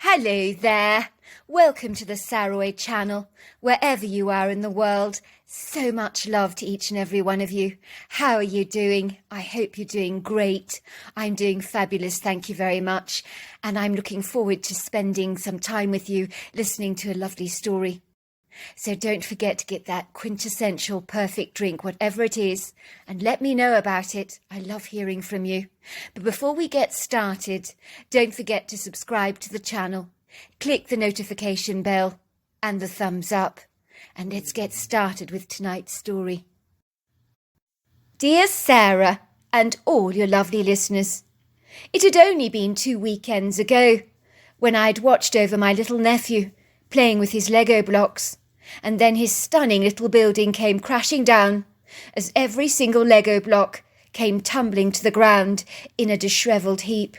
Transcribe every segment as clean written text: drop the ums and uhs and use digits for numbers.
Hello there. Welcome to the Saroy channel, wherever you are in the world. So much love to each and every one of you. How are you doing? I hope you're doing great. I'm doing fabulous, thank you very much. And I'm looking forward to spending some time with you, listening to a lovely story. So don't forget to get that quintessential perfect drink, whatever it is, and let me know about it. I love hearing from you. But before we get started, don't forget to subscribe to the channel, click the notification bell and the thumbs up, and let's get started with tonight's story. Dear Sarah and all your lovely listeners, it had only been 2 weekends ago when I'd watched over my little nephew playing with his Lego blocks. And then his stunning little building came crashing down as every single Lego block came tumbling to the ground in a dishevelled heap.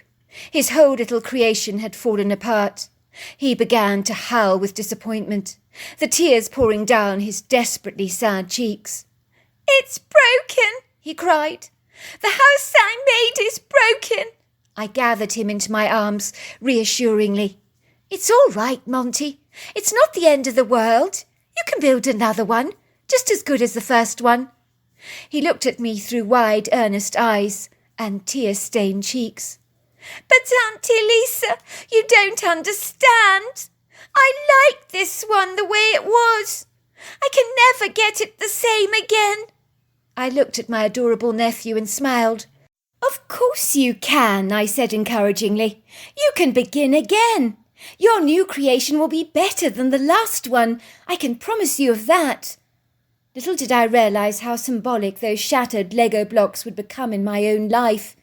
His whole little creation had fallen apart. He began to howl with disappointment, the tears pouring down his desperately sad cheeks. "It's broken," he cried. "The house I made is broken." I gathered him into my arms reassuringly. "It's all right, Monty. It's not the end of the world. You can build another one, just as good as the first one." He looked at me through wide, earnest eyes and tear-stained cheeks. "But Auntie Lisa, you don't understand. I like this one the way it was. I can never get it the same again." I looked at my adorable nephew and smiled. "Of course you can," I said encouragingly. "You can begin again. Your new creation will be better than the last one. I can promise you of that." Little did I realise how symbolic those shattered Lego blocks would become in my own life.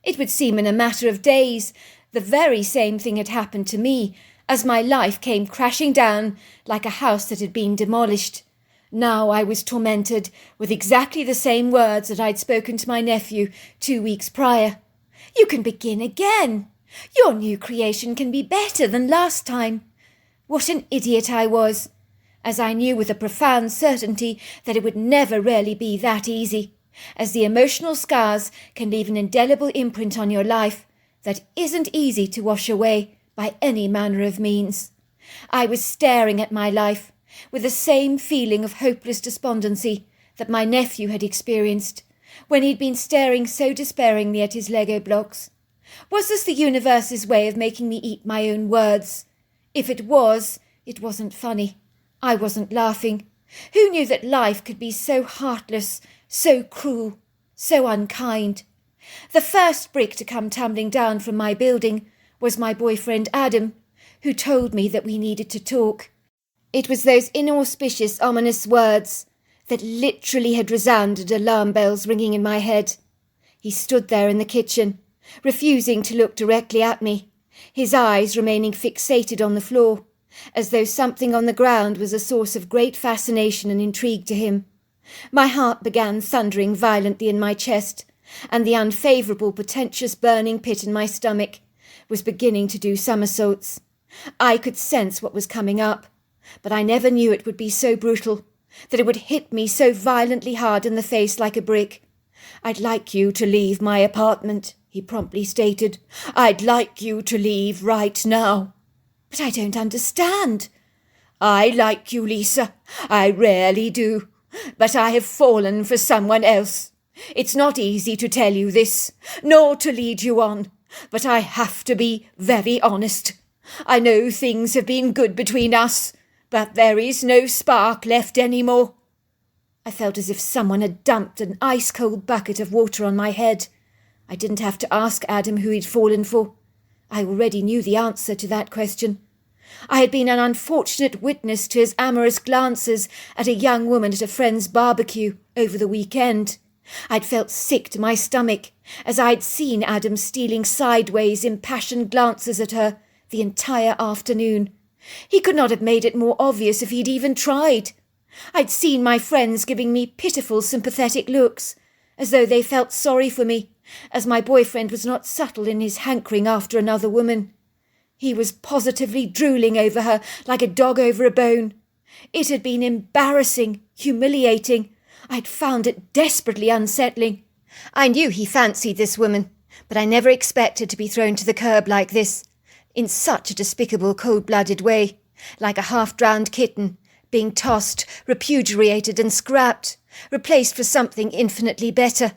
It would seem in a matter of days the very same thing had happened to me, as my life came crashing down like a house that had been demolished. Now I was tormented with exactly the same words that I'd spoken to my nephew 2 weeks prior. "You can begin again. Your new creation can be better than last time." What an idiot I was, as I knew with a profound certainty that it would never really be that easy, as the emotional scars can leave an indelible imprint on your life that isn't easy to wash away by any manner of means. I was staring at my life with the same feeling of hopeless despondency that my nephew had experienced when he'd been staring so despairingly at his Lego blocks. Was this the universe's way of making me eat my own words? If it was, it wasn't funny. I wasn't laughing. Who knew that life could be so heartless, so cruel, so unkind? The first brick to come tumbling down from my building was my boyfriend Adam, who told me that we needed to talk. It was those inauspicious, ominous words that literally had resounded alarm bells ringing in my head. He stood there in the kitchen, refusing to look directly at me, his eyes remaining fixated on the floor, as though something on the ground was a source of great fascination and intrigue to him. My heart began thundering violently in my chest, and the unfavourable, pretentious burning pit in my stomach was beginning to do somersaults. I could sense what was coming up, but I never knew it would be so brutal, that it would hit me so violently hard in the face like a brick. "I'd like you to leave my apartment," he promptly stated. "I'd like you to leave right now." "But I don't understand." "I like you, Lisa. I really do. But I have fallen for someone else. It's not easy to tell you this, nor to lead you on, but I have to be very honest. I know things have been good between us, but there is no spark left anymore." I felt as if someone had dumped an ice-cold bucket of water on my head. I didn't have to ask Adam who he'd fallen for. I already knew the answer to that question. I had been an unfortunate witness to his amorous glances at a young woman at a friend's barbecue over the weekend. I'd felt sick to my stomach as I'd seen Adam stealing sideways impassioned glances at her the entire afternoon. He could not have made it more obvious if he'd even tried. I'd seen my friends giving me pitiful, sympathetic looks, as though they felt sorry for me, as my boyfriend was not subtle in his hankering after another woman. He was positively drooling over her like a dog over a bone. It had been embarrassing, humiliating. I'd found it desperately unsettling. I knew he fancied this woman, but I never expected to be thrown to the curb like this. in such a despicable, cold-blooded way, like a half-drowned kitten, being tossed, repudiated and scrapped, replaced for something infinitely better.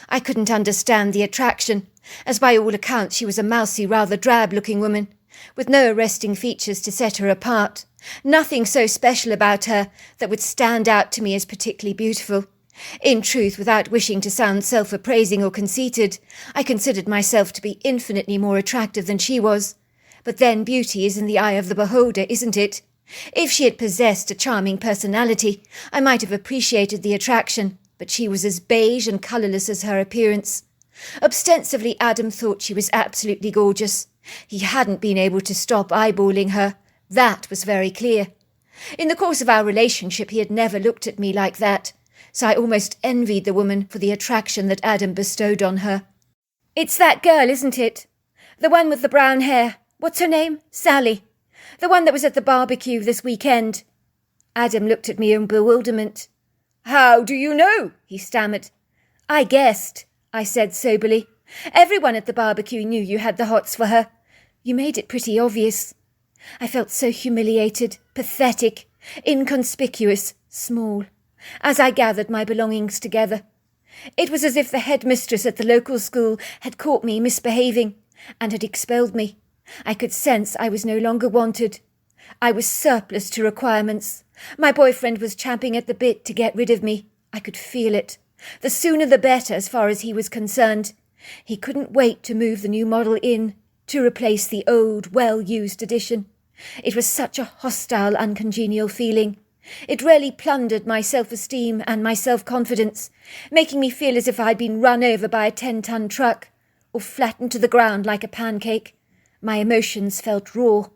I couldn't understand the attraction, as by all accounts she was a mousy, rather drab-looking woman, with no arresting features to set her apart, nothing so special about her that would stand out to me as particularly beautiful. In truth, without wishing to sound self-appraising or conceited, I considered myself to be infinitely more attractive than she was. But then beauty is in the eye of the beholder, isn't it? If she had possessed a charming personality, I might have appreciated the attraction, but she was as beige and colourless as her appearance. Ostensibly, Adam thought she was absolutely gorgeous. He hadn't been able to stop eyeballing her. That was very clear. In the course of our relationship, he had never looked at me like that, so I almost envied the woman for the attraction that Adam bestowed on her. "It's that girl, isn't it? The one with the brown hair. What's her name? Sally. The one that was at the barbecue this weekend." Adam looked at me in bewilderment. "How do you know?" he stammered. "I guessed," I said soberly. "Everyone at the barbecue knew you had the hots for her. You made it pretty obvious." I felt so humiliated, pathetic, inconspicuous, small, as I gathered my belongings together. It was as if the headmistress at the local school had caught me misbehaving and had expelled me. I could sense I was no longer wanted. I was surplus to requirements. My boyfriend was champing at the bit to get rid of me. I could feel it. The sooner the better as far as he was concerned. He couldn't wait to move the new model in, to replace the old, well-used edition. It was such a hostile, uncongenial feeling. It really plundered my self-esteem and my self-confidence, making me feel as if I'd been run over by a 10-ton truck, or flattened to the ground like a pancake. My emotions felt raw.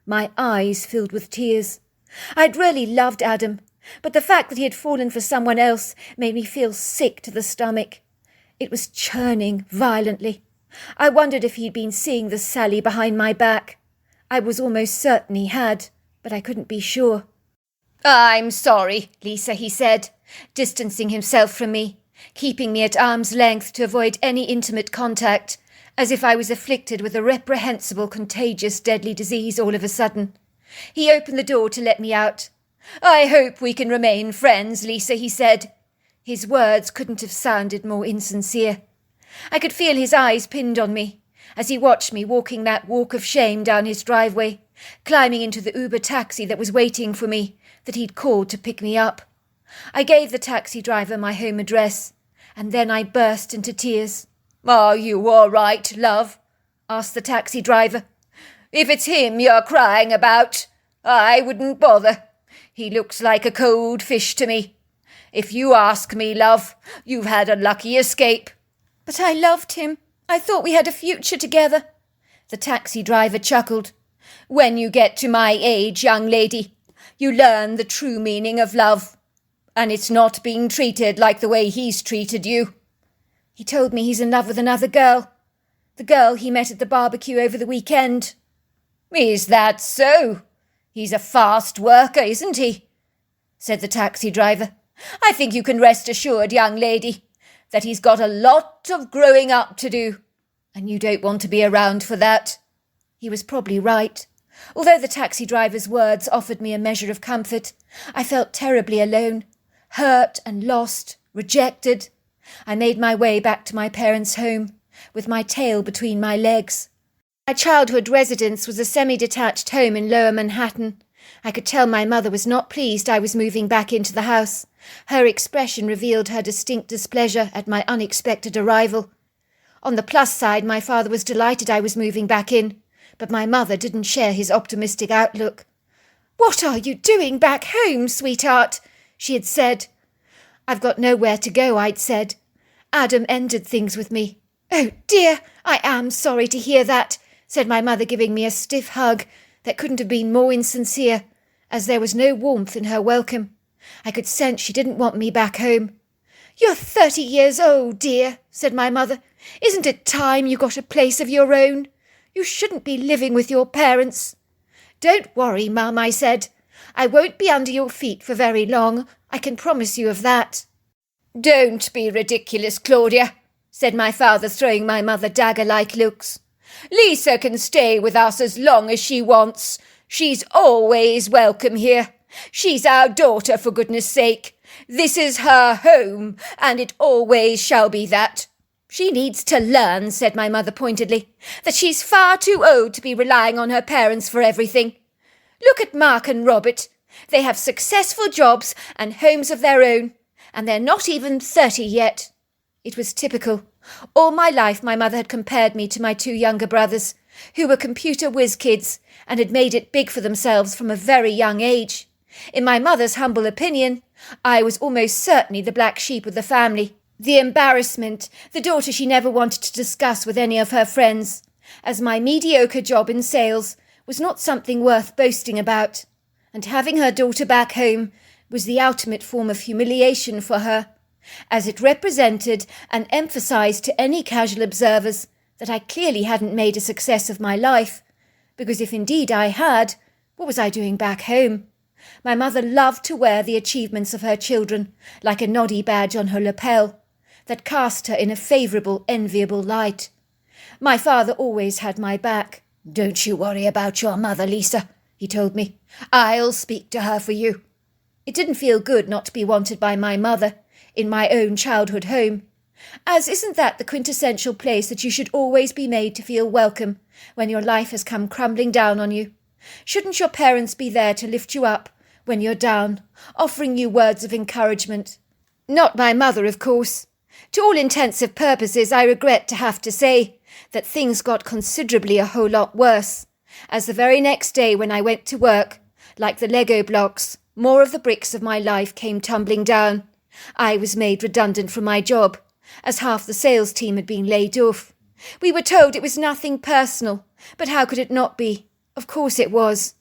My eyes filled with tears. I'd really loved Adam, but the fact that he had fallen for someone else made me feel sick to the stomach. It was churning violently. I wondered if he'd been seeing the Sally behind my back. I was almost certain he had, but I couldn't be sure. "I'm sorry, Lisa," he said, distancing himself from me, keeping me at arm's length to avoid any intimate contact, as if I was afflicted with a reprehensible, contagious, deadly disease all of a sudden. He opened the door to let me out. "I hope we can remain friends, Lisa," he said. His words couldn't have sounded more insincere. I could feel his eyes pinned on me, as he watched me walking that walk of shame down his driveway, climbing into the Uber taxi that was waiting for me, that he'd called to pick me up. I gave the taxi driver my home address, and then I burst into tears. "Are you all right, love?" asked the taxi driver. "If it's him you're crying about, I wouldn't bother. He looks like a cold fish to me. If you ask me, love, you've had a lucky escape." "But I loved him. I thought we had a future together." The taxi driver chuckled. "When you get to my age, young lady, you learn the true meaning of love. And it's not being treated like the way he's treated you." He told me he's in love with another girl. The girl he met at the barbecue over the weekend. "Is that so? He's a fast worker, isn't he?" said the taxi driver. "I think you can rest assured, young lady, that he's got a lot of growing up to do, and you don't want to be around for that." He was probably right. Although the taxi driver's words offered me a measure of comfort, I felt terribly alone, hurt and lost, rejected. I made my way back to my parents' home, with my tail between my legs. My childhood residence was a semi-detached home in Lower Manhattan. I could tell my mother was not pleased I was moving back into the house. Her expression revealed her distinct displeasure at my unexpected arrival. On the plus side, my father was delighted I was moving back in, but my mother didn't share his optimistic outlook. "What are you doing back home, sweetheart?" she had said. "I've got nowhere to go," I'd said. "Adam ended things with me." "Oh dear, I am sorry to hear that," said my mother, giving me a stiff hug that couldn't have been more insincere, as there was no warmth in her welcome. I could sense she didn't want me back home. "You're 30 years old, dear," said my mother. "Isn't it time you got a place of your own? You shouldn't be living with your parents." "Don't worry, Mum," I said. "I won't be under your feet for very long. I can promise you of that." "Don't be ridiculous, Claudia," said my father, throwing my mother dagger-like looks. Lisa can stay with us as long as she wants. She's always welcome here. She's our daughter, for goodness sake. This is her home, and it always shall be that. She needs to learn, said my mother pointedly, that she's far too old to be relying on her parents for everything. Look at Mark and Robert. They have successful jobs and homes of their own, and they're not even 30 yet. It was typical. All my life my mother had compared me to my two younger brothers, who were computer whiz kids and had made it big for themselves from a very young age. In my mother's humble opinion, I was almost certainly the black sheep of the family, the embarrassment, the daughter she never wanted to discuss with any of her friends, as my mediocre job in sales was not something worth boasting about, and having her daughter back home was the ultimate form of humiliation for her, as it represented and emphasised to any casual observers that I clearly hadn't made a success of my life, because if indeed I had, what was I doing back home? My mother loved to wear the achievements of her children like a noddy badge on her lapel, that cast her in a favourable, enviable light. My father always had my back. "Don't you worry about your mother, Lisa," he told me. "I'll speak to her for you." It didn't feel good not to be wanted by my mother in my own childhood home, as isn't that the quintessential place that you should always be made to feel welcome when your life has come crumbling down on you? Shouldn't your parents be there to lift you up when you're down, offering you words of encouragement? Not my mother, of course. To all intensive purposes, I regret to have to say that things got considerably a whole lot worse, as the very next day when I went to work, like the Lego blocks, more of the bricks of my life came tumbling down. I was made redundant from my job, as half the sales team had been laid off. We were told it was nothing personal, but how could it not be? Of course it was.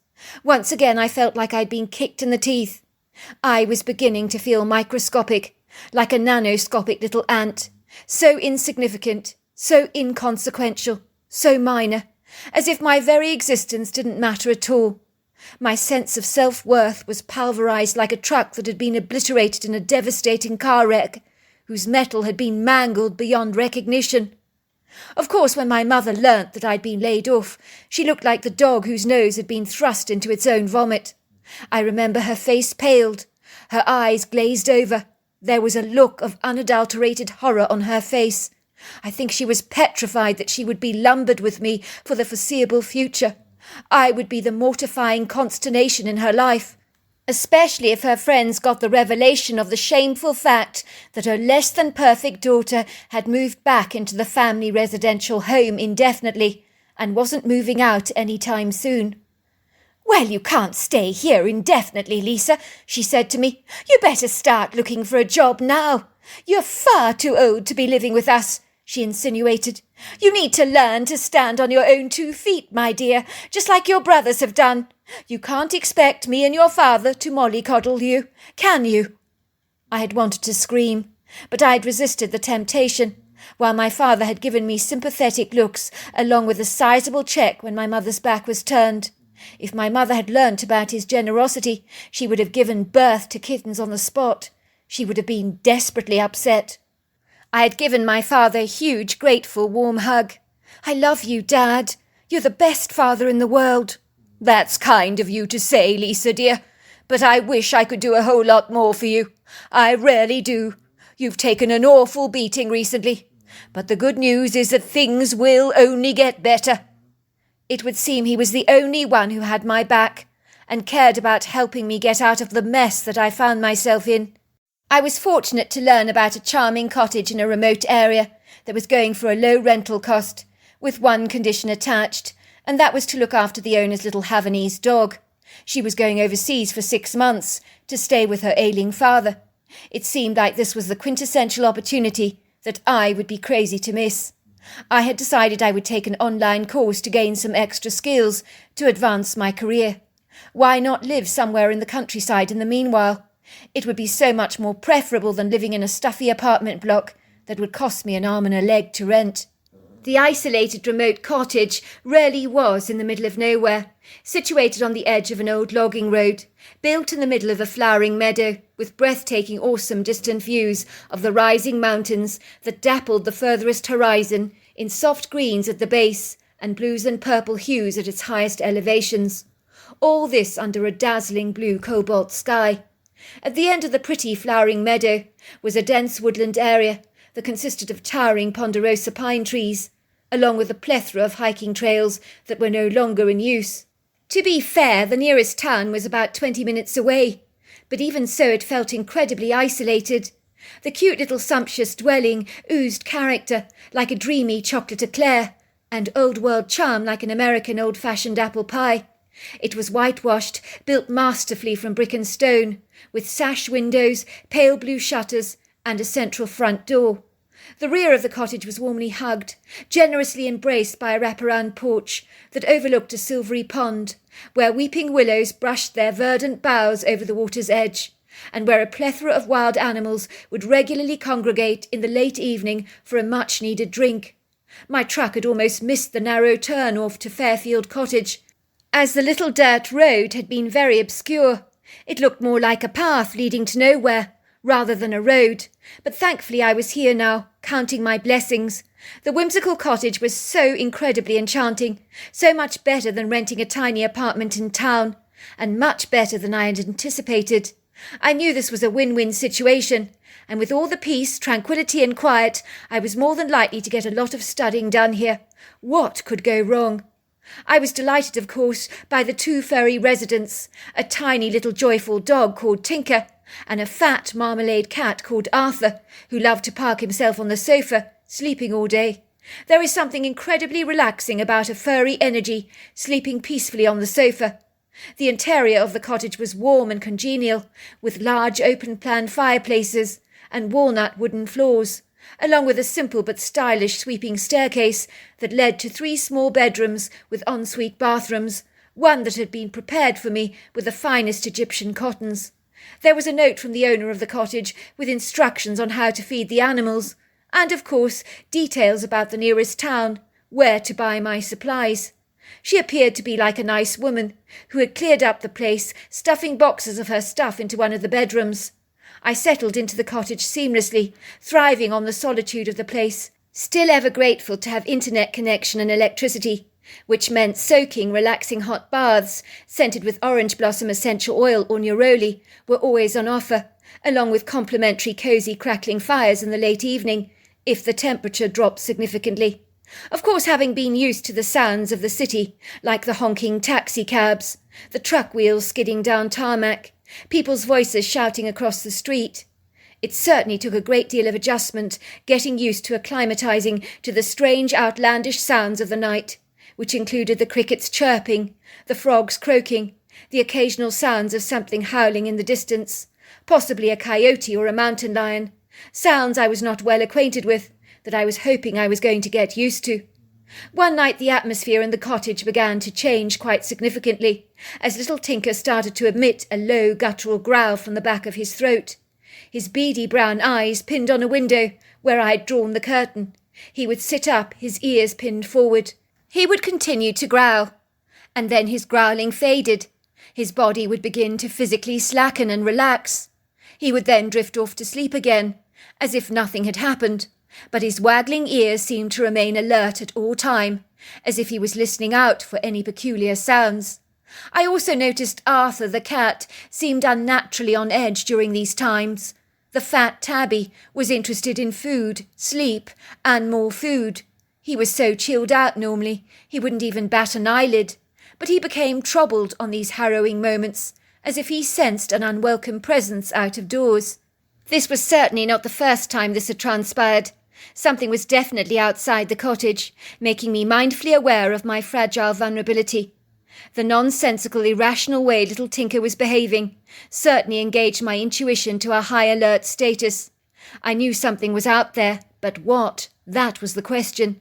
Once again I felt like I'd been kicked in the teeth. I was beginning to feel microscopic, like a nanoscopic little ant, so insignificant, so inconsequential, so minor, as if my very existence didn't matter at all. My sense of self-worth was pulverised like a truck that had been obliterated in a devastating car wreck, whose metal had been mangled beyond recognition. Of course, when my mother learnt that I'd been laid off, she looked like the dog whose nose had been thrust into its own vomit. I remember her face paled, her eyes glazed over. There was a look of unadulterated horror on her face. I think she was petrified that she would be lumbered with me for the foreseeable future. I would be the mortifying consternation in her life, especially if her friends got the revelation of the shameful fact that her less-than-perfect daughter had moved back into the family residential home indefinitely and wasn't moving out any time soon. "Well, you can't stay here indefinitely, Lisa," she said to me. "You better start looking for a job now. You're far too old to be living with us," she insinuated. "You need to learn to stand on your own 2 feet, my dear, just like your brothers have done. You can't expect me and your father to mollycoddle you, can you?" I had wanted to scream, but I'd resisted the temptation, while my father had given me sympathetic looks along with a sizable cheque when my mother's back was turned. If my mother had learnt about his generosity, she would have given birth to kittens on the spot. She would have been desperately upset. I had given my father a huge, grateful, warm hug. "I love you, Dad. You're the best father in the world." "That's kind of you to say, Lisa dear, but I wish I could do a whole lot more for you. I really do. You've taken an awful beating recently, but the good news is that things will only get better." It would seem he was the only one who had my back and cared about helping me get out of the mess that I found myself in. I was fortunate to learn about a charming cottage in a remote area that was going for a low rental cost, with one condition attached, and that was to look after the owner's little Havanese dog. She was going overseas for 6 months to stay with her ailing father. It seemed like this was the quintessential opportunity that I would be crazy to miss. I had decided I would take an online course to gain some extra skills to advance my career. Why not live somewhere in the countryside in the meanwhile? It would be so much more preferable than living in a stuffy apartment block that would cost me an arm and a leg to rent. The isolated remote cottage really was in the middle of nowhere, situated on the edge of an old logging road, built in the middle of a flowering meadow, with breathtaking awesome distant views of the rising mountains that dappled the furthest horizon in soft greens at the base and blues and purple hues at its highest elevations. All this under a dazzling blue cobalt sky. At the end of the pretty flowering meadow was a dense woodland area that consisted of towering ponderosa pine trees, along with a plethora of hiking trails that were no longer in use. To be fair, the nearest town was about 20 minutes away, but even so it felt incredibly isolated. The cute little sumptuous dwelling oozed character like a dreamy chocolate eclair, and old-world charm like an American old-fashioned apple pie. It was whitewashed, built masterfully from brick and stone, with sash windows, pale blue shutters, and a central front door. The rear of the cottage was warmly hugged, generously embraced by a wraparound porch that overlooked a silvery pond, where weeping willows brushed their verdant boughs over the water's edge, and where a plethora of wild animals would regularly congregate in the late evening for a much-needed drink. My truck had almost missed the narrow turn off to Fairfield Cottage, as the little dirt road had been very obscure. It looked more like a path leading to nowhere, rather than a road, but thankfully I was here now, counting my blessings. The whimsical cottage was so incredibly enchanting, so much better than renting a tiny apartment in town, and much better than I had anticipated. I knew this was a win-win situation, and with all the peace, tranquillity and quiet, I was more than likely to get a lot of studying done here. What could go wrong? I was delighted, of course, by the two furry residents, a tiny little joyful dog called Tinker, and a fat marmalade cat called Arthur, who loved to park himself on the sofa, sleeping all day. There is something incredibly relaxing about a furry energy sleeping peacefully on the sofa. The interior of the cottage was warm and congenial, with large open-plan fireplaces and walnut wooden floors, along with a simple but stylish sweeping staircase that led to 3 small bedrooms with ensuite bathrooms, one that had been prepared for me with the finest Egyptian cottons. There was a note from the owner of the cottage with instructions on how to feed the animals, and, of course, details about the nearest town, where to buy my supplies. She appeared to be like a nice woman, who had cleared up the place, stuffing boxes of her stuff into one of the bedrooms. I settled into the cottage seamlessly, thriving on the solitude of the place, still ever grateful to have internet connection and electricity, which meant soaking, relaxing hot baths, scented with orange blossom essential oil or neroli, were always on offer, along with complimentary cosy crackling fires in the late evening, if the temperature dropped significantly. Of course, having been used to the sounds of the city, like the honking taxicabs, the truck wheels skidding down tarmac, people's voices shouting across the street, it certainly took a great deal of adjustment getting used to acclimatizing to the strange outlandish sounds of the night, which included the crickets chirping, the frogs croaking, the occasional sounds of something howling in the distance, possibly a coyote or a mountain lion, sounds I was not well acquainted with, that I was hoping I was going to get used to. One night the atmosphere in the cottage began to change quite significantly, as little Tinker started to emit a low guttural growl from the back of his throat. His beady brown eyes pinned on a window where I had drawn the curtain. He would sit up, his ears pinned forward. He would continue to growl, and then his growling faded. His body would begin to physically slacken and relax. He would then drift off to sleep again, as if nothing had happened, but his waggling ears seemed to remain alert at all time, as if he was listening out for any peculiar sounds. I also noticed Arthur the cat seemed unnaturally on edge during these times. The fat tabby was interested in food, sleep, and more food. He was so chilled out normally, he wouldn't even bat an eyelid, but he became troubled on these harrowing moments, as if he sensed an unwelcome presence out of doors. This was certainly not the first time this had transpired. Something was definitely outside the cottage, making me mindfully aware of my fragile vulnerability. The nonsensical, irrational way little Tinker was behaving certainly engaged my intuition to a high alert status. I knew something was out there, but what? That was the question.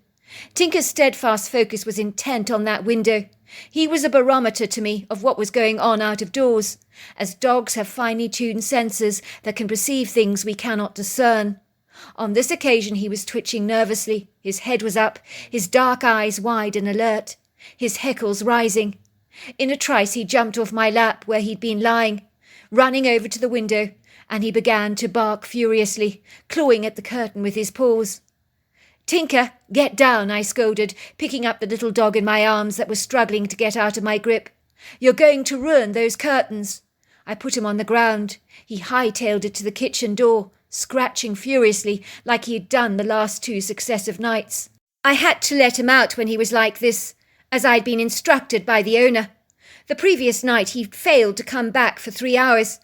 Tinker's steadfast focus was intent on that window. He was a barometer to me of what was going on out of doors, as dogs have finely tuned senses that can perceive things we cannot discern. On this occasion he was twitching nervously, his head was up, his dark eyes wide and alert, his hackles rising. In a trice he jumped off my lap where he'd been lying, running over to the window, and he began to bark furiously, clawing at the curtain with his paws. "Tinker, get down," I scolded, picking up the little dog in my arms that was struggling to get out of my grip. "You're going to ruin those curtains." I put him on the ground. He hightailed it to the kitchen door, scratching furiously like he had done the last 2 successive nights. I had to let him out when he was like this, as I'd been instructed by the owner. The previous night he'd failed to come back for 3 hours.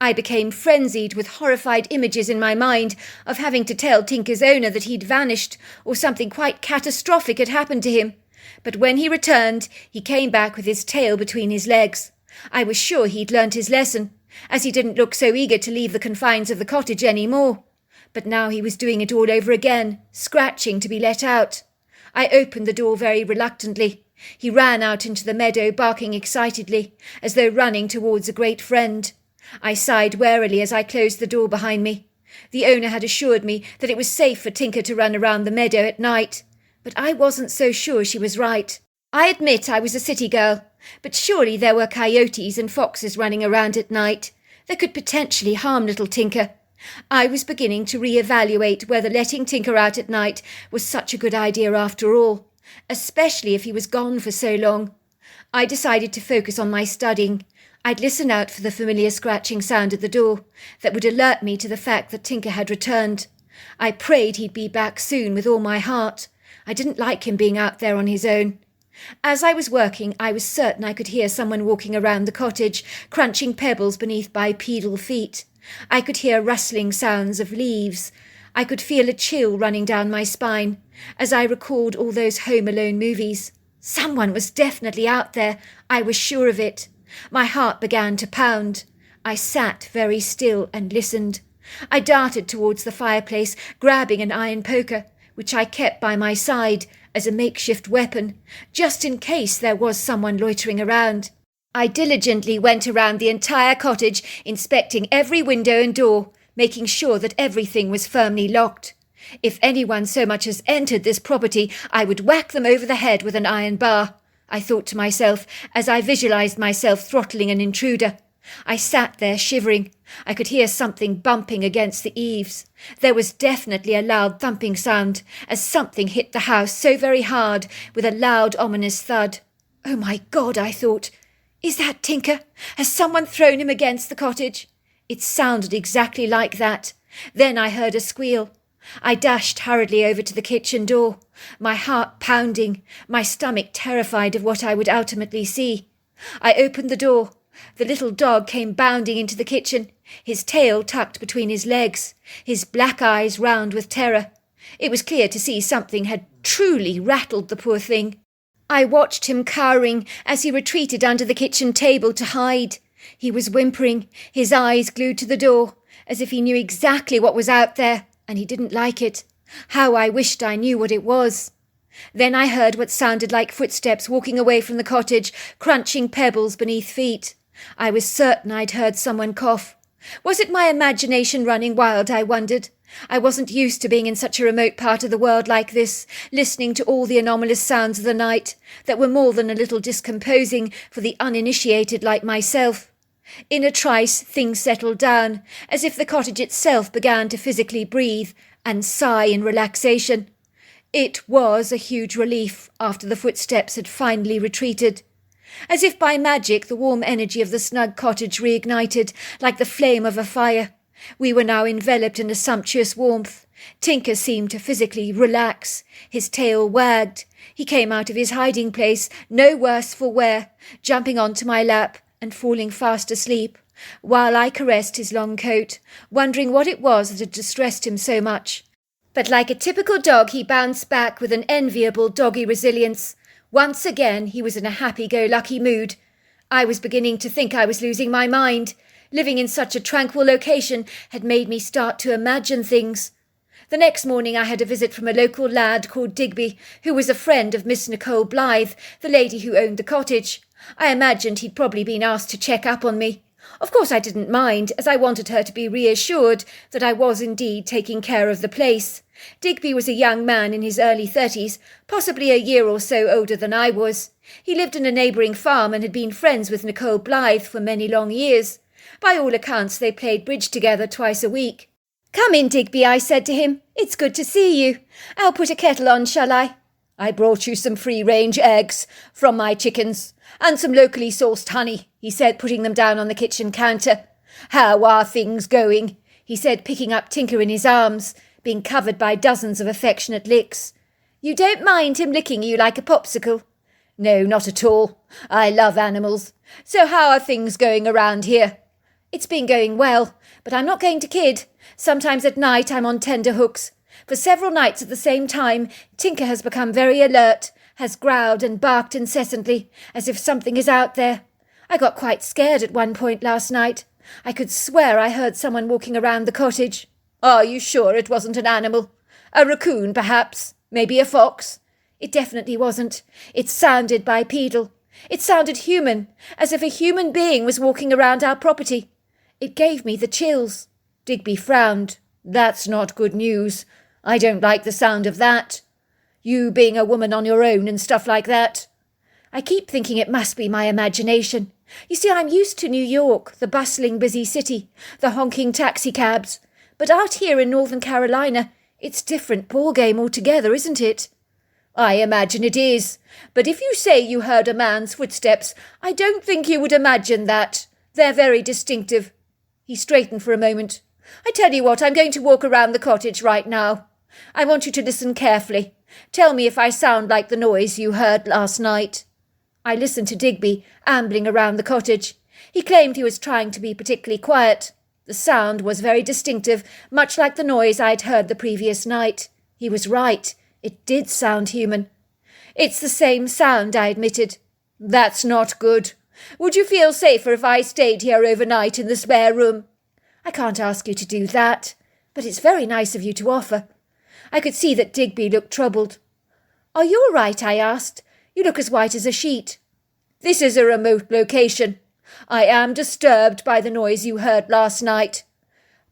I became frenzied with horrified images in my mind of having to tell Tinker's owner that he'd vanished or something quite catastrophic had happened to him. But when he returned, he came back with his tail between his legs. I was sure he'd learnt his lesson, as he didn't look so eager to leave the confines of the cottage any more. But now he was doing it all over again, scratching to be let out. I opened the door very reluctantly. He ran out into the meadow, barking excitedly, as though running towards a great friend. I sighed warily as I closed the door behind me. The owner had assured me that it was safe for Tinker to run around the meadow at night, but I wasn't so sure she was right. I admit I was a city girl, but surely there were coyotes and foxes running around at night that could potentially harm little Tinker. I was beginning to re-evaluate whether letting Tinker out at night was such a good idea after all, especially if he was gone for so long. I decided to focus on my studying. I'd listen out for the familiar scratching sound at the door that would alert me to the fact that Tinker had returned. I prayed he'd be back soon with all my heart. I didn't like him being out there on his own. As I was working, I was certain I could hear someone walking around the cottage, crunching pebbles beneath bipedal feet. I could hear rustling sounds of leaves. I could feel a chill running down my spine as I recalled all those Home Alone movies. Someone was definitely out there. I was sure of it. My heart began to pound. I sat very still and listened. I darted towards the fireplace, grabbing an iron poker, which I kept by my side as a makeshift weapon, just in case there was someone loitering around. I diligently went around the entire cottage, inspecting every window and door, making sure that everything was firmly locked. If anyone so much as entered this property, I would whack them over the head with an iron bar, I thought to myself as I visualized myself throttling an intruder. I sat there shivering. I could hear something bumping against the eaves. There was definitely a loud thumping sound as something hit the house so very hard with a loud ominous thud. Oh my God, I thought. Is that Tinker? Has someone thrown him against the cottage? It sounded exactly like that. Then I heard a squeal. I dashed hurriedly over to the kitchen door, my heart pounding, my stomach terrified of what I would ultimately see. I opened the door. The little dog came bounding into the kitchen, his tail tucked between his legs, his black eyes round with terror. It was clear to see something had truly rattled the poor thing. I watched him cowering as he retreated under the kitchen table to hide. He was whimpering, his eyes glued to the door, as if he knew exactly what was out there, and he didn't like it. How I wished I knew what it was. Then I heard what sounded like footsteps walking away from the cottage, crunching pebbles beneath feet. I was certain I'd heard someone cough. Was it my imagination running wild, I wondered? I wasn't used to being in such a remote part of the world like this, listening to all the anomalous sounds of the night that were more than a little discomposing for the uninitiated like myself. In a trice, things settled down, as if the cottage itself began to physically breathe and sigh in relaxation. It was a huge relief after the footsteps had finally retreated. As if by magic, the warm energy of the snug cottage reignited like the flame of a fire. We were now enveloped in a sumptuous warmth. Tinker seemed to physically relax. His tail wagged. He came out of his hiding place, no worse for wear, jumping onto my lap and falling fast asleep, while I caressed his long coat, wondering what it was that had distressed him so much. But like a typical dog, he bounced back with an enviable doggy resilience. Once again, he was in a happy-go-lucky mood. I was beginning to think I was losing my mind. Living in such a tranquil location had made me start to imagine things. The next morning I had a visit from a local lad called Digby, who was a friend of Miss Nicole Blythe, the lady who owned the cottage. I imagined he'd probably been asked to check up on me. Of course I didn't mind, as I wanted her to be reassured that I was indeed taking care of the place. Digby was a young man in his early 30s, possibly a year or so older than I was. He lived in a neighbouring farm and had been friends with Nicole Blythe for many long years. By all accounts, they played bridge together twice a week. "Come in, Digby," I said to him. "It's good to see you. I'll put a kettle on, shall I?" "I brought you some free-range eggs from my chickens and some locally sourced honey," he said, putting them down on the kitchen counter. "How are things going?" he said, picking up Tinker in his arms, being covered by dozens of affectionate licks. "You don't mind him licking you like a popsicle?" "No, not at all. I love animals. So how are things going around here?" "It's been going well, but I'm not going to kid. Sometimes at night I'm on tender hooks. For several nights at the same time, Tinker has become very alert, has growled and barked incessantly, as if something is out there. I got quite scared at one point last night. I could swear I heard someone walking around the cottage." "Are you sure it wasn't an animal? A raccoon, perhaps? Maybe a fox?" "It definitely wasn't. It sounded bipedal. It sounded human, as if a human being was walking around our property. It gave me the chills." Digby frowned. "That's not good news. I don't like the sound of that. You being a woman on your own and stuff like that." "I keep thinking it must be my imagination. You see, I'm used to New York, the bustling, busy city, the honking taxicabs. But out here in Northern Carolina, it's different ballgame altogether, isn't it?" "I imagine it is. But if you say you heard a man's footsteps, I don't think you would imagine that. They're very distinctive." He straightened for a moment. "I tell you what, I'm going to walk around the cottage right now. I want you to listen carefully. Tell me if I sound like the noise you heard last night." I listened to Digby ambling around the cottage. He claimed he was trying to be particularly quiet. The sound was very distinctive, much like the noise I'd heard the previous night. He was right. It did sound human. "It's the same sound," I admitted. "That's not good. Would you feel safer if I stayed here overnight in the spare room?" "I can't ask you to do that, but it's very nice of you to offer." I could see that Digby looked troubled. "Are you all right?" I asked. "You look as white as a sheet." "This is a remote location. I am disturbed by the noise you heard last night.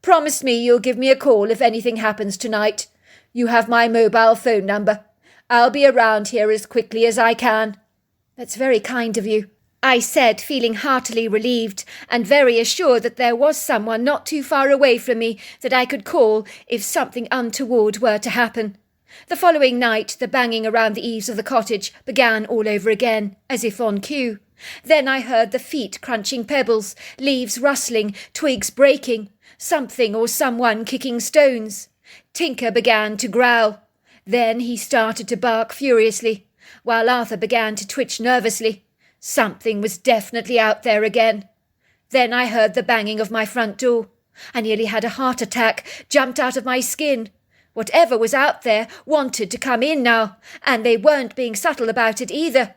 Promise me you'll give me a call if anything happens tonight. You have my mobile phone number. I'll be around here as quickly as I can." "That's very kind of you," I said, feeling heartily relieved and very assured that there was someone not too far away from me that I could call if something untoward were to happen. The following night, the banging around the eaves of the cottage began all over again, as if on cue. Then I heard the feet crunching pebbles, leaves rustling, twigs breaking, something or someone kicking stones. Tinker began to growl. Then he started to bark furiously, while Arthur began to twitch nervously. Something was definitely out there again. Then I heard the banging of my front door. I nearly had a heart attack, jumped out of my skin. Whatever was out there wanted to come in now, and they weren't being subtle about it either.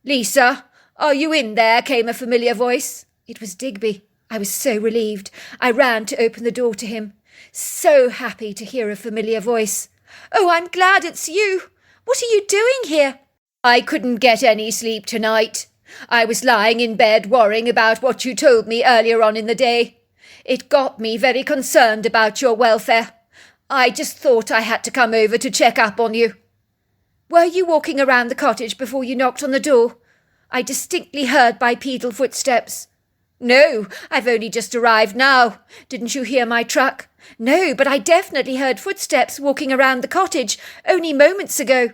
"Lisa, are you in there?" came a familiar voice. It was Digby. I was so relieved. I ran to open the door to him. So happy to hear a familiar voice. "Oh, I'm glad it's you. What are you doing here?" "I couldn't get any sleep tonight. I was lying in bed worrying about what you told me earlier on in the day. It got me very concerned about your welfare. I just thought I had to come over to check up on you." "Were you walking around the cottage before you knocked on the door? I distinctly heard bipedal footsteps." "No, I've only just arrived now. Didn't you hear my truck?" "No, but I definitely heard footsteps walking around the cottage only moments ago."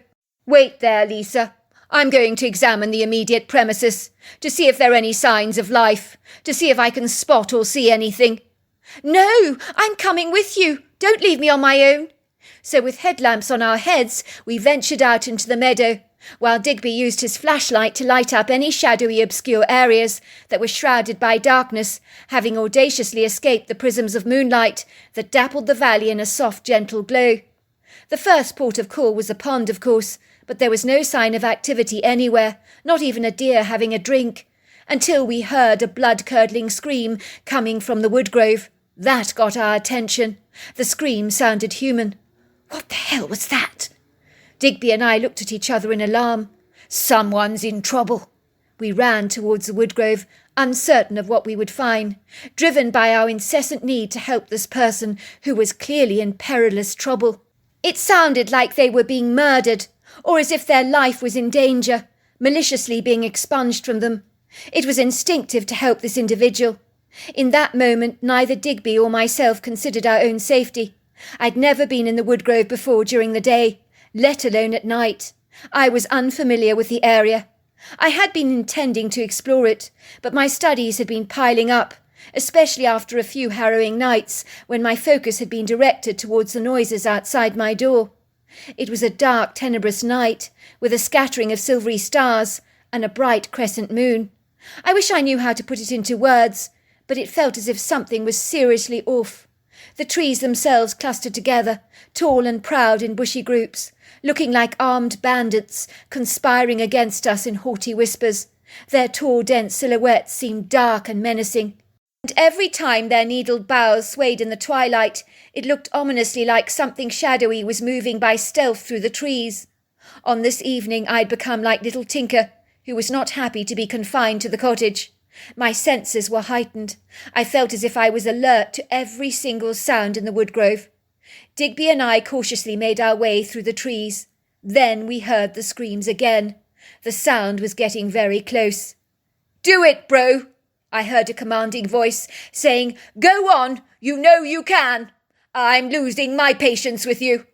"Wait there, Lisa. I'm going to examine the immediate premises, to see if there are any signs of life, to see if I can spot or see anything." "No, I'm coming with you. Don't leave me on my own." So with headlamps on our heads, we ventured out into the meadow, while Digby used his flashlight to light up any shadowy obscure areas that were shrouded by darkness, having audaciously escaped the prisms of moonlight that dappled the valley in a soft, gentle glow. The first port of call was a pond, of course, but there was no sign of activity anywhere, not even a deer having a drink, until we heard a blood-curdling scream coming from the woodgrove. That got our attention. The scream sounded human. What the hell was that? Digby and I looked at each other in alarm. Someone's in trouble. We ran towards the woodgrove, uncertain of what we would find, driven by our incessant need to help this person who was clearly in perilous trouble. It sounded like they were being murdered, or as if their life was in danger, maliciously being expunged from them. It was instinctive to help this individual. In that moment, neither Digby or myself considered our own safety. I'd never been in the woodgrove before during the day, let alone at night. I was unfamiliar with the area. I had been intending to explore it, but my studies had been piling up, especially after a few harrowing nights when my focus had been directed towards the noises outside my door. It was a dark, tenebrous night, with a scattering of silvery stars and a bright crescent moon. I wish I knew how to put it into words, but it felt as if something was seriously off. The trees themselves clustered together, tall and proud in bushy groups, looking like armed bandits conspiring against us in haughty whispers. Their tall, dense silhouettes seemed dark and menacing, and every time their needled boughs swayed in the twilight, it looked ominously like something shadowy was moving by stealth through the trees. On this evening I'd become like little Tinker, who was not happy to be confined to the cottage. My senses were heightened. I felt as if I was alert to every single sound in the woodgrove. Digby and I cautiously made our way through the trees. Then we heard the screams again. The sound was getting very close. "Do it, bro!" I heard a commanding voice saying, "Go on, you know you can. I'm losing my patience with you."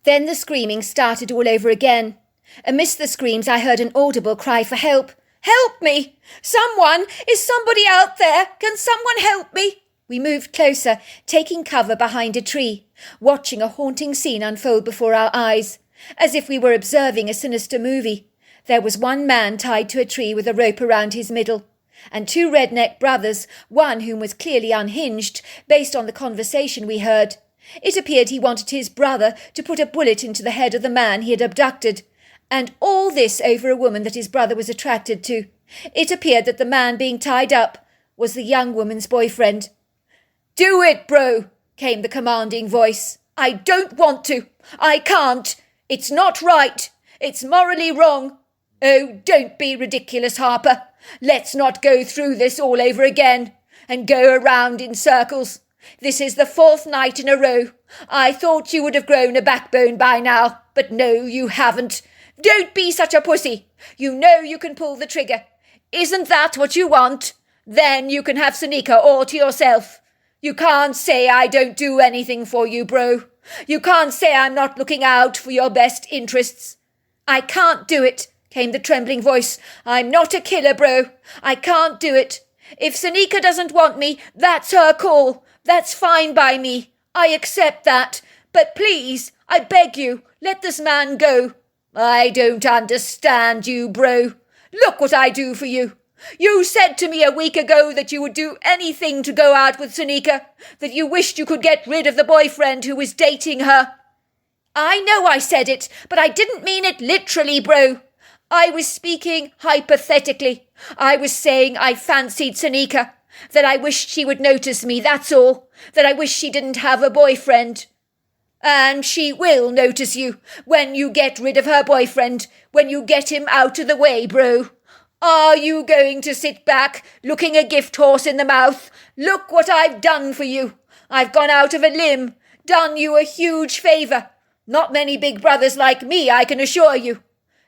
Then the screaming started all over again. Amidst the screams I heard an audible cry for help. "Help me! Someone! Is somebody out there? Can someone help me?" We moved closer, taking cover behind a tree, watching a haunting scene unfold before our eyes, as if we were observing a sinister movie. There was one man tied to a tree with a rope around his middle, and two redneck brothers, one whom was clearly unhinged, based on the conversation we heard. It appeared he wanted his brother to put a bullet into the head of the man he had abducted, and all this over a woman that his brother was attracted to. It appeared that the man being tied up was the young woman's boyfriend. "Do it, bro!" came the commanding voice. "I don't want to. I can't. It's not right. It's morally wrong. Oh, don't be ridiculous, Harper. Let's not go through this all over again and go around in circles. This is the 4th night in a row. I thought you would have grown a backbone by now, but no, you haven't. Don't be such a pussy. You know you can pull the trigger. Isn't that what you want? Then you can have Seneca all to yourself. You can't say I don't do anything for you, bro. You can't say I'm not looking out for your best interests." "I can't do it," came the trembling voice. "I'm not a killer, bro. I can't do it. If Seneca doesn't want me, that's her call. That's fine by me. I accept that. But please, I beg you, let this man go." "I don't understand you, bro. Look what I do for you. You said to me a week ago that you would do anything to go out with Seneca, that you wished you could get rid of the boyfriend who was dating her." "I know I said it, but I didn't mean it literally, bro. I was speaking hypothetically. I was saying I fancied Seneca, that I wished she would notice me, that's all, that I wish she didn't have a boyfriend. And she will notice you when you get rid of her boyfriend, when you get him out of the way, bro. Are you going to sit back, looking a gift horse in the mouth? Look what I've done for you. I've gone out of a limb, done you a huge favour. Not many big brothers like me, I can assure you.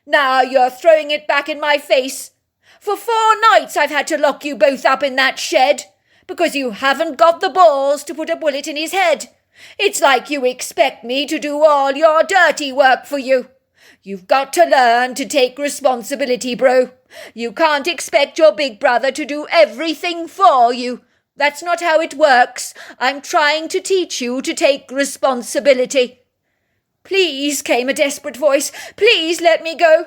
Now you're throwing it back in my face. For 4 nights I've had to lock you both up in that shed, because you haven't got the balls to put a bullet in his head. It's like you expect me to do all your dirty work for you. You've got to learn to take responsibility, bro. You can't expect your big brother to do everything for you. That's not how it works. I'm trying to teach you to take responsibility." "Please," came a desperate voice, "please let me go.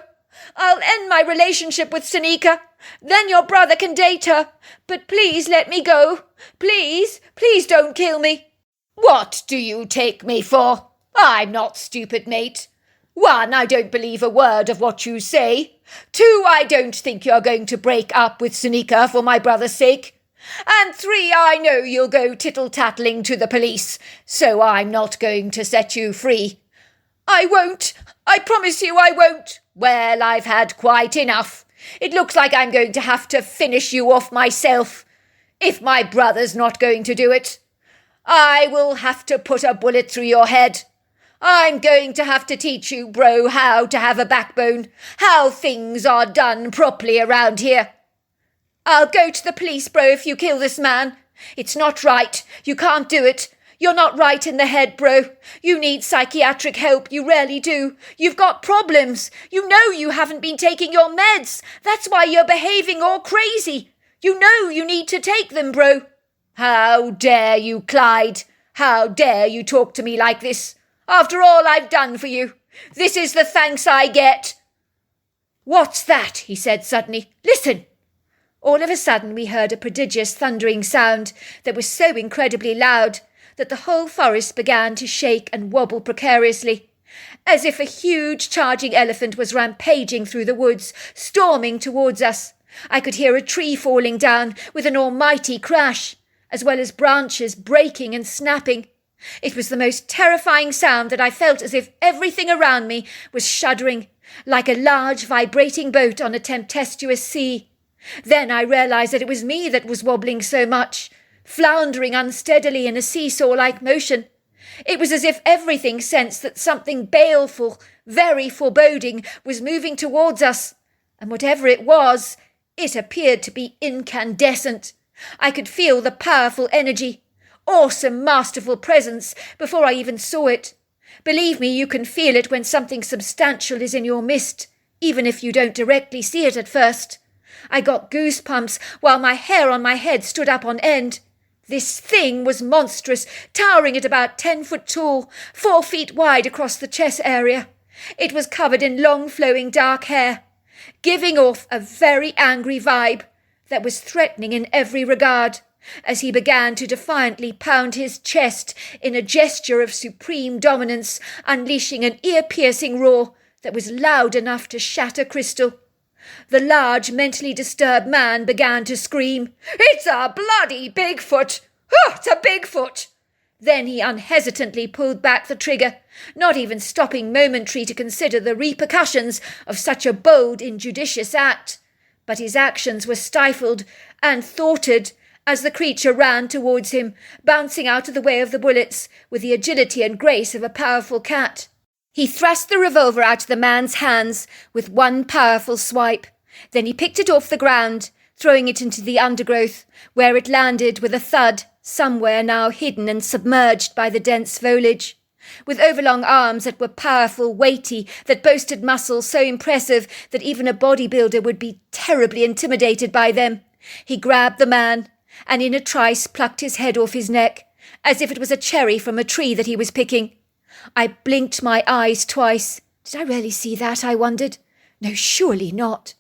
I'll end my relationship with Seneca. Then your brother can date her. But please let me go. Please, please don't kill me." "What do you take me for? I'm not stupid, mate. 1, I don't believe a word of what you say. 2, I don't think you're going to break up with Seneca for my brother's sake. And 3, I know you'll go tittle-tattling to the police, so I'm not going to set you free." "I won't. I promise you I won't." "Well, I've had quite enough. It looks like I'm going to have to finish you off myself, if my brother's not going to do it. I will have to put a bullet through your head. I'm going to have to teach you, bro, how to have a backbone, how things are done properly around here." I'll go to the police, bro, if you kill this man. It's not right. You can't do it. You're not right in the head, bro. You need psychiatric help. You really do. You've got problems. You know you haven't been taking your meds. That's why you're behaving all crazy. You know you need to take them, bro. How dare you, Clyde? How dare you talk to me like this? After all I've done for you. This is the thanks I get. What's that? He said suddenly. Listen. All of a sudden we heard a prodigious thundering sound that was so incredibly loud that the whole forest began to shake and wobble precariously, as if a huge charging elephant was rampaging through the woods, storming towards us. I could hear a tree falling down with an almighty crash, as well as branches breaking and snapping. It was the most terrifying sound that I felt as if everything around me was shuddering, like a large vibrating boat on a tempestuous sea. Then I realized that it was me that was wobbling so much, floundering unsteadily in a seesaw-like motion. It was as if everything sensed that something baleful, very foreboding, was moving towards us, and whatever it was, it appeared to be incandescent. I could feel the powerful energy, awesome, masterful presence before I even saw it. Believe me, you can feel it when something substantial is in your midst, even if you don't directly see it at first. I got goosebumps while my hair on my head stood up on end. This thing was monstrous, towering at about 10 foot tall, 4 feet wide across the chest area. It was covered in long flowing dark hair, giving off a very angry vibe that was threatening in every regard, as he began to defiantly pound his chest in a gesture of supreme dominance, unleashing an ear-piercing roar that was loud enough to shatter crystal. The large, mentally disturbed man began to scream, "It's a bloody Bigfoot! Oh, it's a Bigfoot!" Then he unhesitantly pulled back the trigger, not even stopping momentary to consider the repercussions of such a bold, injudicious act. But his actions were stifled and thwarted as the creature ran towards him, bouncing out of the way of the bullets with the agility and grace of a powerful cat. He thrust the revolver out of the man's hands with one powerful swipe. Then he picked it off the ground, throwing it into the undergrowth, where it landed with a thud, somewhere now hidden and submerged by the dense foliage. With overlong arms that were powerful, weighty, that boasted muscles so impressive that even a bodybuilder would be terribly intimidated by them, he grabbed the man, and in a trice plucked his head off his neck, as if it was a cherry from a tree that he was picking. I blinked my eyes twice. Did I really see that, I wondered? No, surely not.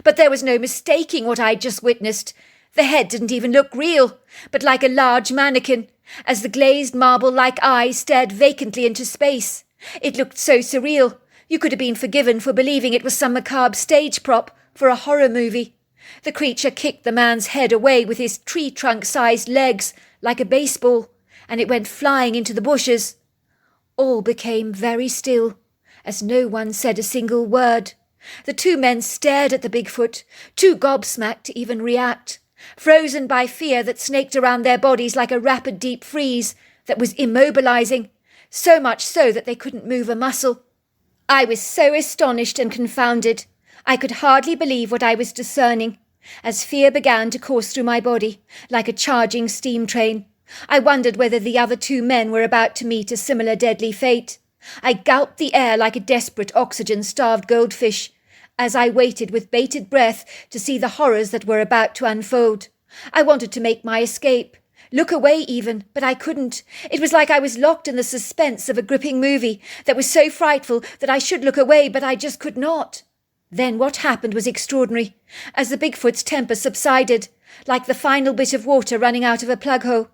But there was no mistaking what I'd just witnessed. The head didn't even look real, but like a large mannequin, as the glazed marble-like eyes stared vacantly into space. It looked so surreal. You could have been forgiven for believing it was some macabre stage prop for a horror movie. The creature kicked the man's head away with his tree-trunk-sized legs like a baseball, and it went flying into the bushes. All became very still, as no one said a single word. The two men stared at the Bigfoot, too gobsmacked to even react, frozen by fear that snaked around their bodies like a rapid deep freeze that was immobilizing, so much so that they couldn't move a muscle. I was so astonished and confounded, I could hardly believe what I was discerning, as fear began to course through my body like a charging steam train. I wondered whether the other two men were about to meet a similar deadly fate. I gulped the air like a desperate oxygen-starved goldfish, as I waited with bated breath to see the horrors that were about to unfold. I wanted to make my escape, look away even, but I couldn't. It was like I was locked in the suspense of a gripping movie that was so frightful that I should look away, but I just could not. Then what happened was extraordinary, as the Bigfoot's temper subsided, like the final bit of water running out of a plug hole.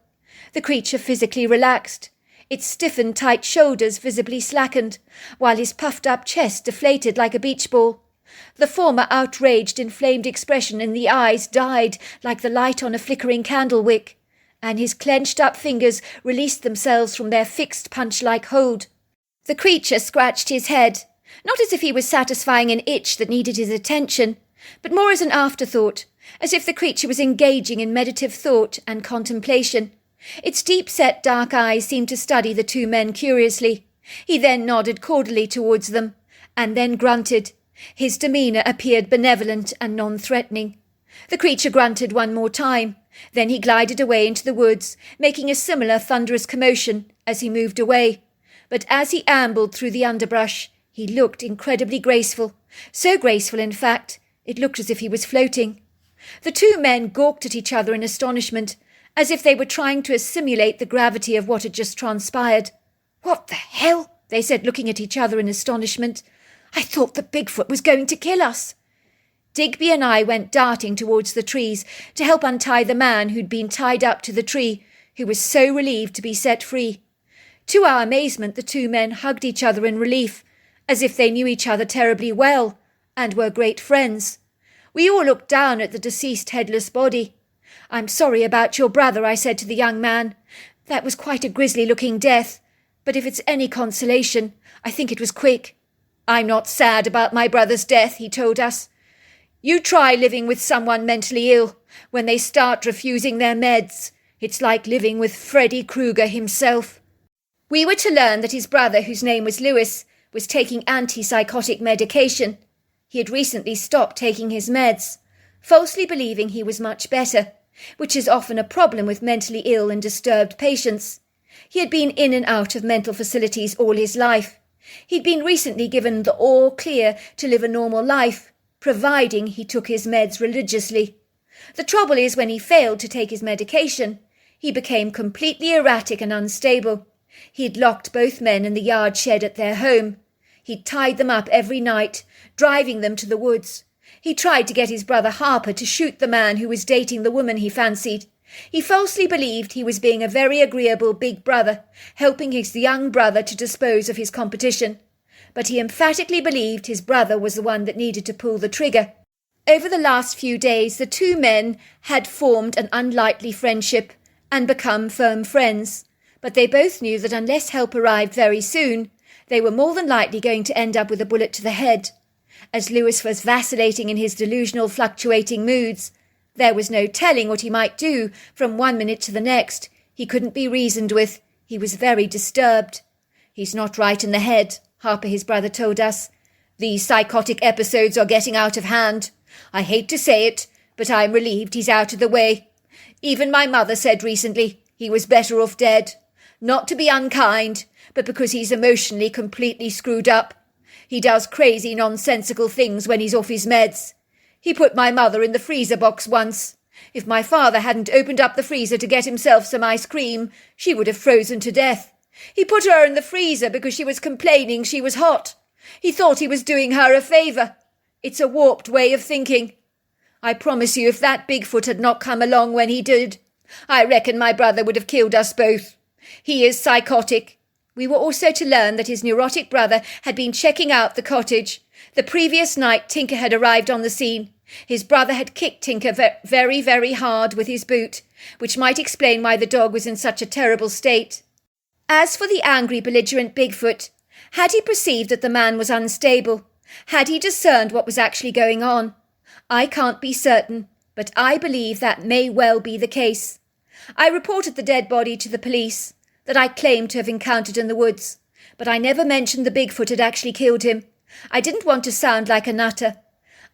The creature physically relaxed. Its stiffened tight shoulders visibly slackened, while his puffed-up chest deflated like a beach ball. The former outraged, inflamed expression in the eyes died like the light on a flickering candle wick, and his clenched-up fingers released themselves from their fixed punch-like hold. The creature scratched his head, not as if he was satisfying an itch that needed his attention, but more as an afterthought, as if the creature was engaging in meditative thought and contemplation. Its deep-set dark eyes seemed to study the two men curiously. He then nodded cordially towards them, and then grunted. His demeanour appeared benevolent and non-threatening. The creature grunted one more time. Then he glided away into the woods, making a similar thunderous commotion as he moved away. But as he ambled through the underbrush, he looked incredibly graceful. So graceful, in fact, it looked as if he was floating. The two men gawked at each other in astonishment, as if they were trying to assimilate the gravity of what had just transpired. "What the hell?" they said, looking at each other in astonishment. "I thought the Bigfoot was going to kill us." Digby and I went darting towards the trees to help untie the man who'd been tied up to the tree, who was so relieved to be set free. To our amazement, the two men hugged each other in relief, as if they knew each other terribly well and were great friends. We all looked down at the deceased headless body. "I'm sorry about your brother," I said to the young man. "That was quite a grisly-looking death, but if it's any consolation, I think it was quick." "I'm not sad about my brother's death," he told us. "You try living with someone mentally ill when they start refusing their meds. It's like living with Freddy Krueger himself." We were to learn that his brother, whose name was Lewis, was taking antipsychotic medication. He had recently stopped taking his meds, falsely believing he was much better, which is often a problem with mentally ill and disturbed patients. He had been in and out of mental facilities all his life. He'd been recently given the all clear to live a normal life, providing he took his meds religiously. The trouble is, when he failed to take his medication, he became completely erratic and unstable. He'd locked both men in the yard shed at their home. He'd tied them up every night, driving them to the woods. He tried to get his brother Harper to shoot the man who was dating the woman he fancied. He falsely believed he was being a very agreeable big brother, helping his young brother to dispose of his competition. But he emphatically believed his brother was the one that needed to pull the trigger. Over the last few days, the two men had formed an unlikely friendship and become firm friends. But they both knew that unless help arrived very soon, they were more than likely going to end up with a bullet to the head. As Lewis was vacillating in his delusional, fluctuating moods, there was no telling what he might do from one minute to the next. He couldn't be reasoned with. He was very disturbed. "He's not right in the head," Harper, his brother, told us. "These psychotic episodes are getting out of hand. I hate to say it, but I'm relieved he's out of the way. Even my mother said recently he was better off dead. Not to be unkind, but because he's emotionally completely screwed up. He does crazy, nonsensical things when he's off his meds. He put my mother in the freezer box once. If my father hadn't opened up the freezer to get himself some ice cream, she would have frozen to death. He put her in the freezer because she was complaining she was hot. He thought he was doing her a favour. It's a warped way of thinking. I promise you, if that Bigfoot had not come along when he did, I reckon my brother would have killed us both. He is psychotic." We were also to learn that his neurotic brother had been checking out the cottage. The previous night, Tinker had arrived on the scene. His brother had kicked Tinker very, very hard with his boot, which might explain why the dog was in such a terrible state. As for the angry, belligerent Bigfoot, had he perceived that the man was unstable? Had he discerned what was actually going on? I can't be certain, but I believe that may well be the case. I reported the dead body to the police that I claimed to have encountered in the woods, but I never mentioned the Bigfoot had actually killed him. I didn't want to sound like a nutter.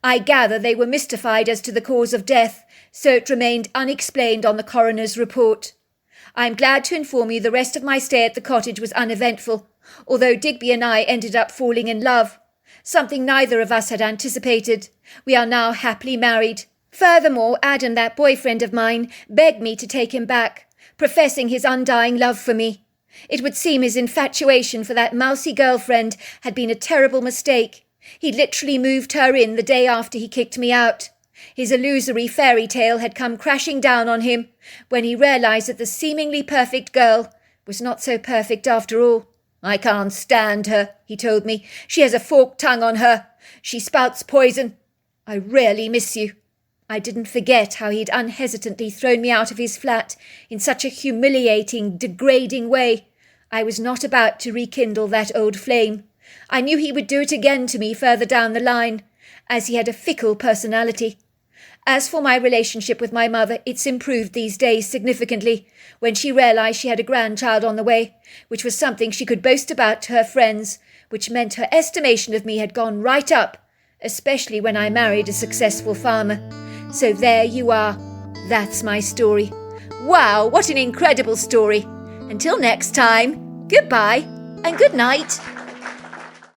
I gather they were mystified as to the cause of death, so it remained unexplained on the coroner's report. I am glad to inform you the rest of my stay at the cottage was uneventful, although Digby and I ended up falling in love, something neither of us had anticipated. We are now happily married. Furthermore, Adam, that boyfriend of mine, begged me to take him back, professing his undying love for me. It would seem his infatuation for that mousy girlfriend had been a terrible mistake. He literally moved her in the day after he kicked me out. His illusory fairy tale had come crashing down on him when he realised that the seemingly perfect girl was not so perfect after all. "I can't stand her," he told me. "She has a forked tongue on her. She spouts poison. I really miss you." I didn't forget how he'd unhesitantly thrown me out of his flat in such a humiliating, degrading way. I was not about to rekindle that old flame. I knew he would do it again to me further down the line, as he had a fickle personality. As for my relationship with my mother, it's improved these days significantly when she realised she had a grandchild on the way, which was something she could boast about to her friends, which meant her estimation of me had gone right up, especially when I married a successful farmer. So there you are. That's my story. Wow, what an incredible story. Until next time, goodbye and good night.